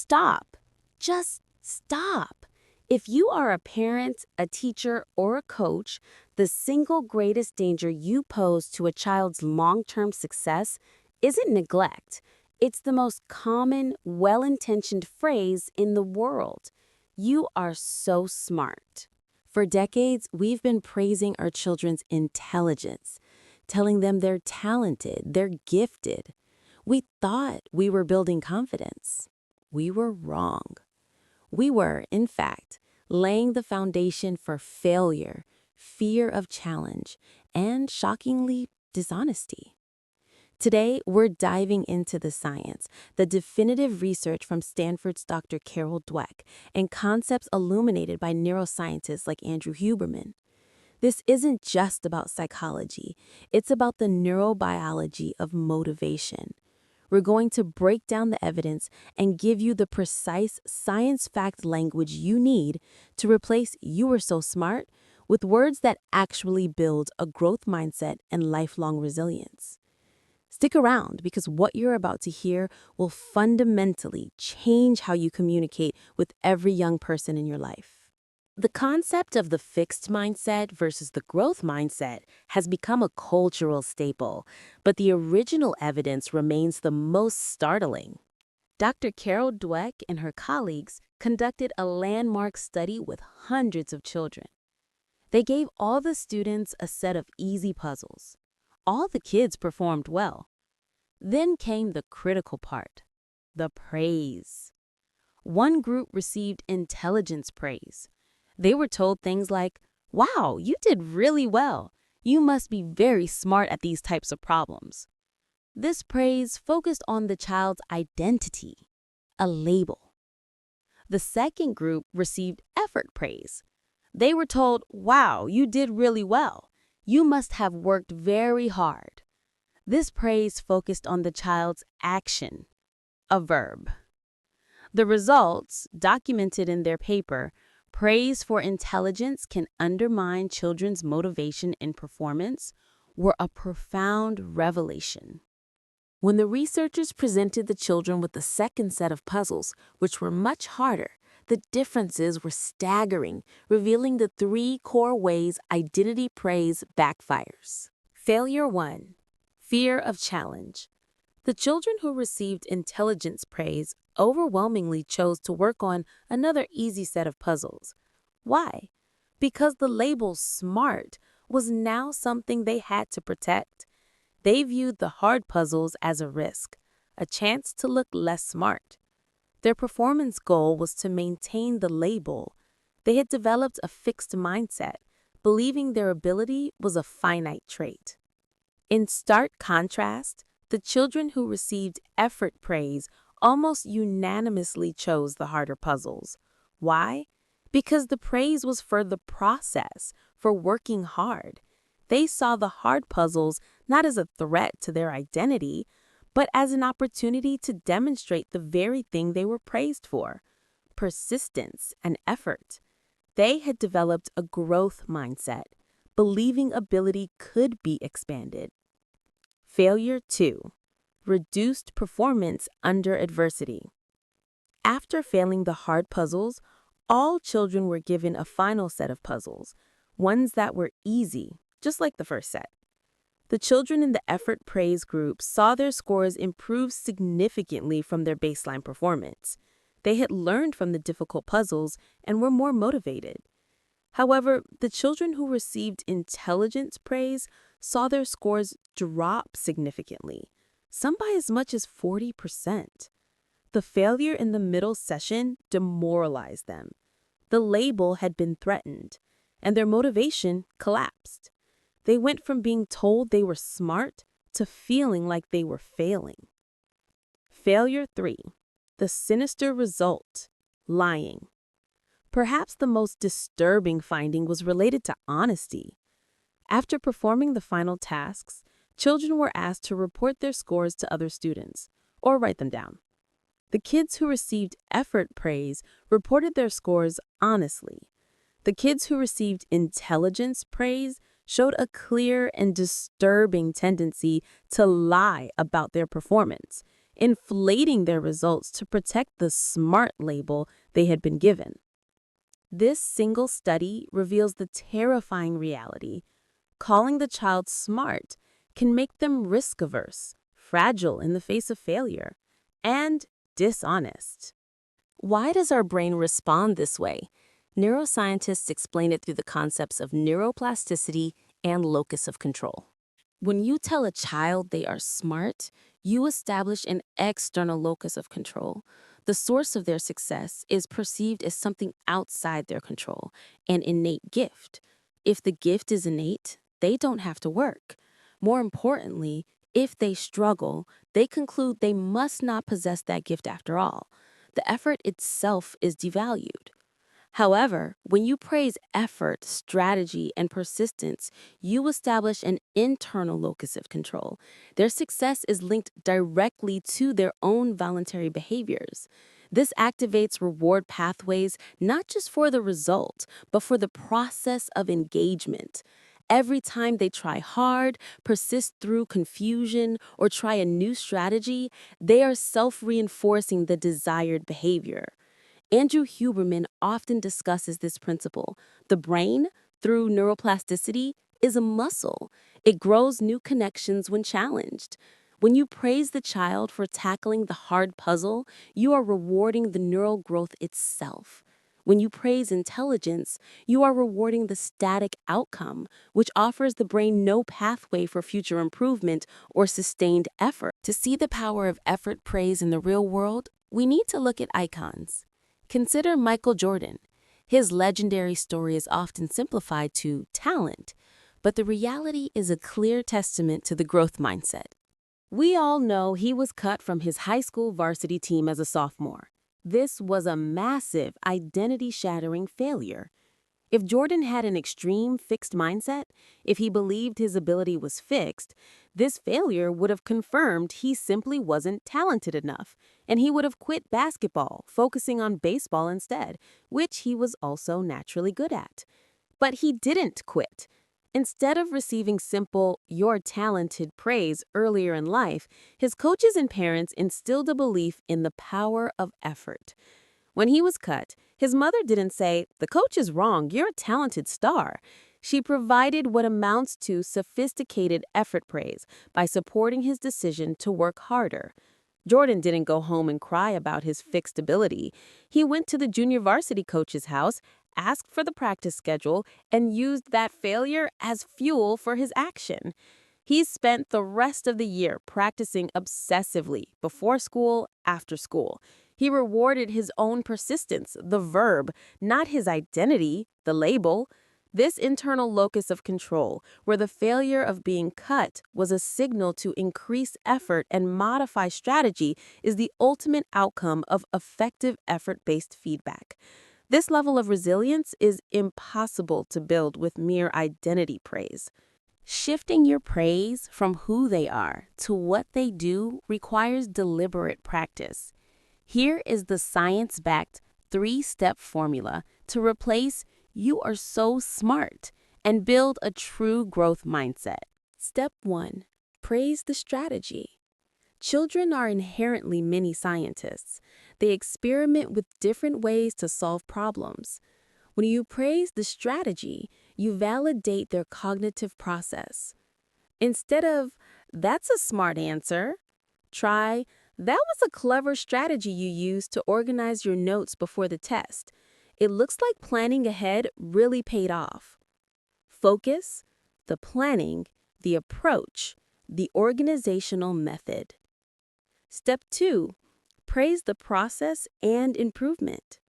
stop. Just stop. If you are a parent, a teacher, or a coach, the single greatest danger you pose to a child's long-term success isn't neglect. It's the most common, well-intentioned phrase in the world. You are so smart. For decades, we've been praising our children's intelligence, telling them they're talented, they're gifted. We thought we were building confidence. We were wrong. We were, in fact, laying the foundation for failure, fear of challenge, and, shockingly, dishonesty. Today, we're diving into the science, the definitive research from Stanford's Dr. Carol Dweck, and concepts illuminated by neuroscientists like Andrew Huberman. This isn't just about psychology, it's about the neurobiology of motivation. We're going to break down the evidence and give you the precise science-fact language you need to replace "you were so smart" with words that actually build a growth mindset and lifelong resilience. Stick around because what you're about to hear will fundamentally change how you communicate with every young person in your life. The concept of the fixed mindset versus the growth mindset has become a cultural staple, but the original evidence remains the most startling. Dr. Carol Dweck and her colleagues conducted a landmark study with hundreds of children. They gave all the students a set of easy puzzles. All the kids performed well. Then came the critical part, the praise. One group received intelligence praise. They were told things like, "Wow, you did really well. You must be very smart at these types of problems." This praise focused on the child's identity, a label. The second group received effort praise. They were told, "Wow, you did really well. You must have worked very hard." This praise focused on the child's action, a verb. The results, documented in their paper, "Praise for Intelligence Can Undermine Children's Motivation and Performance," were a profound revelation. When the researchers presented the children with the second set of puzzles, which were much harder, the differences were staggering, revealing the 3 core ways identity praise backfires. Failure 1. Fear of challenge. The children who received intelligence praise overwhelmingly chose to work on another easy set of puzzles. Why? Because the label "smart" was now something they had to protect. They viewed the hard puzzles as a risk, a chance to look less smart. Their performance goal was to maintain the label. They had developed a fixed mindset, believing their ability was a finite trait. In stark contrast, the children who received effort praise almost unanimously chose the harder puzzles. Why? Because the praise was for the process, for working hard. They saw the hard puzzles not as a threat to their identity, but as an opportunity to demonstrate the very thing they were praised for: persistence and effort. They had developed a growth mindset, believing ability could be expanded. Failure 2. Reduced performance under adversity. After failing the hard puzzles, all children were given a final set of puzzles, ones that were easy, just like the first set. The children in the effort praise group saw their scores improve significantly from their baseline performance. They had learned from the difficult puzzles and were more motivated. However, the children who received intelligence praise saw their scores drop significantly, some by as much as 40%. The failure in the middle session demoralized them. The label had been threatened, and their motivation collapsed. They went from being told they were smart to feeling like they were failing. Failure 3. The sinister result: lying. Perhaps the most disturbing finding was related to honesty. After performing the final tasks, children were asked to report their scores to other students, or write them down. The kids who received effort praise reported their scores honestly. The kids who received intelligence praise showed a clear and disturbing tendency to lie about their performance. inflating their results to protect the SMART label they had been given. This single study reveals the terrifying reality. Calling the child smart can make them risk-averse, fragile in the face of failure, and dishonest. Why does our brain respond this way? Neuroscientists explain it through the concepts of neuroplasticity and locus of control. When you tell a child they are smart, you establish an external locus of control. The source of their success is perceived as something outside their control, an innate gift. If the gift is innate, they don't have to work. More importantly, if they struggle, they conclude they must not possess that gift after all. The effort itself is devalued. However, when you praise effort, strategy, and persistence, you establish an internal locus of control. Their success is linked directly to their own voluntary behaviors. This activates reward pathways not just for the result, but for the process of engagement. Every time they try hard, persist through confusion, or try a new strategy, they are self-reinforcing the desired behavior. Andrew Huberman often discusses this principle. The brain, through neuroplasticity, is a muscle. It grows new connections when challenged. When you praise the child for tackling the hard puzzle, you are rewarding the neural growth itself. When you praise intelligence, you are rewarding the static outcome, which offers the brain no pathway for future improvement or sustained effort. To see the power of effort praise in the real world, we need to look at icons. Consider Michael Jordan. His legendary story is often simplified to talent, but the reality is a clear testament to the growth mindset. We all know he was cut from his high school varsity team as a sophomore. This was a massive, identity-shattering failure. If Jordan had an extreme fixed mindset, if he believed his ability was fixed, this failure would have confirmed he simply wasn't talented enough, and he would have quit basketball, focusing on baseball instead, which he was also naturally good at. But he didn't quit. Instead of receiving simple, "you're talented" praise earlier in life, his coaches and parents instilled a belief in the power of effort. When he was cut, his mother didn't say, "The coach is wrong, you're a talented star." She provided what amounts to sophisticated effort praise by supporting his decision to work harder. Jordan didn't go home and cry about his fixed ability. He went to the junior varsity coach's house, asked for the practice schedule, and used that failure as fuel for his action. He spent the rest of the year practicing obsessively, before school, after school. He rewarded his own persistence, the verb, not his identity, the label. This internal locus of control, where the failure of being cut was a signal to increase effort and modify strategy, is the ultimate outcome of effective effort-based feedback. This level of resilience is impossible to build with mere identity praise. Shifting your praise from who they are to what they do requires deliberate practice. Here is the science-backed 3-step formula to replace "you are so smart" and build a true growth mindset. Step 1. Praise the strategy. Children are inherently mini scientists. They experiment with different ways to solve problems. When you praise the strategy, you validate their cognitive process. Instead of, "That's a smart answer," try, "That was a clever strategy you used to organize your notes before the test. It looks like planning ahead really paid off." Focus, the planning, the approach, the organizational method. Step 2. Praise the process and improvement.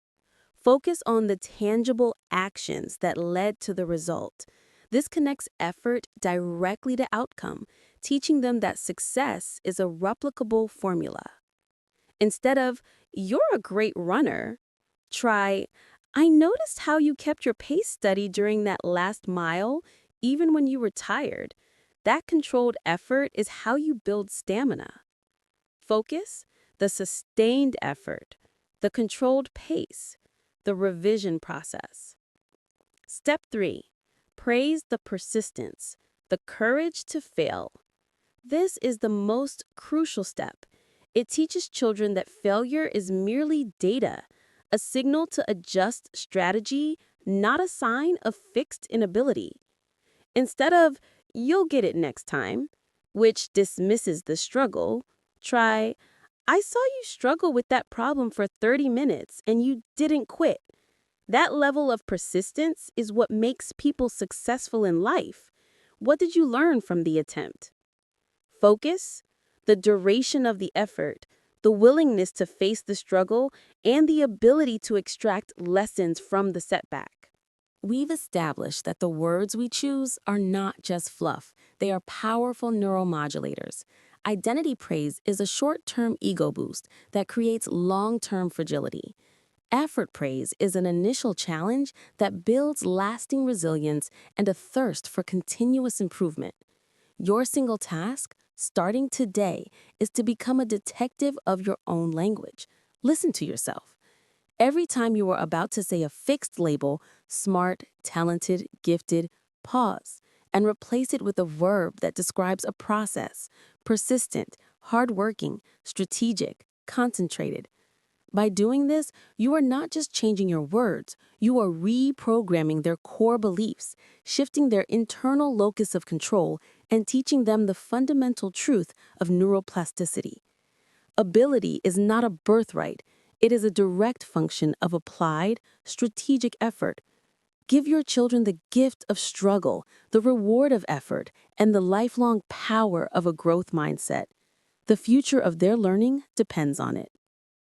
Focus on the tangible actions that led to the result. This connects effort directly to outcome, teaching them that success is a replicable formula. Instead of, "You're a great runner," try, "I noticed how you kept your pace steady during that last mile, even when you were tired." That controlled effort is how you build stamina. Focus, the sustained effort, the controlled pace, the revision process. Step 3. Praise the persistence, the courage to fail. This is the most crucial step. It teaches children that failure is merely data, a signal to adjust strategy, not a sign of fixed inability. Instead of, you'll get it next time, which dismisses the struggle, try, I saw you struggle with that problem for 30 minutes and you didn't quit. That level of persistence is what makes people successful in life. What did you learn from the attempt? Focus, the duration of the effort, the willingness to face the struggle, and the ability to extract lessons from the setback. We've established that the words we choose are not just fluff, they are powerful neuromodulators. Identity praise is a short-term ego boost that creates long-term fragility. Effort praise is an initial challenge that builds lasting resilience and a thirst for continuous improvement. Your single task, starting today, is to become a detective of your own language. Listen to yourself. Every time you are about to say a fixed label, smart, talented, gifted, pause and replace it with a verb that describes a process: persistent, hardworking, strategic, concentrated. By doing this, you are not just changing your words, you are reprogramming their core beliefs, shifting their internal locus of control, and teaching them the fundamental truth of neuroplasticity. Ability is not a birthright, it is a direct function of applied, strategic effort. Give your children the gift of struggle, the reward of effort, and the lifelong power of a growth mindset. The future of their learning depends on it.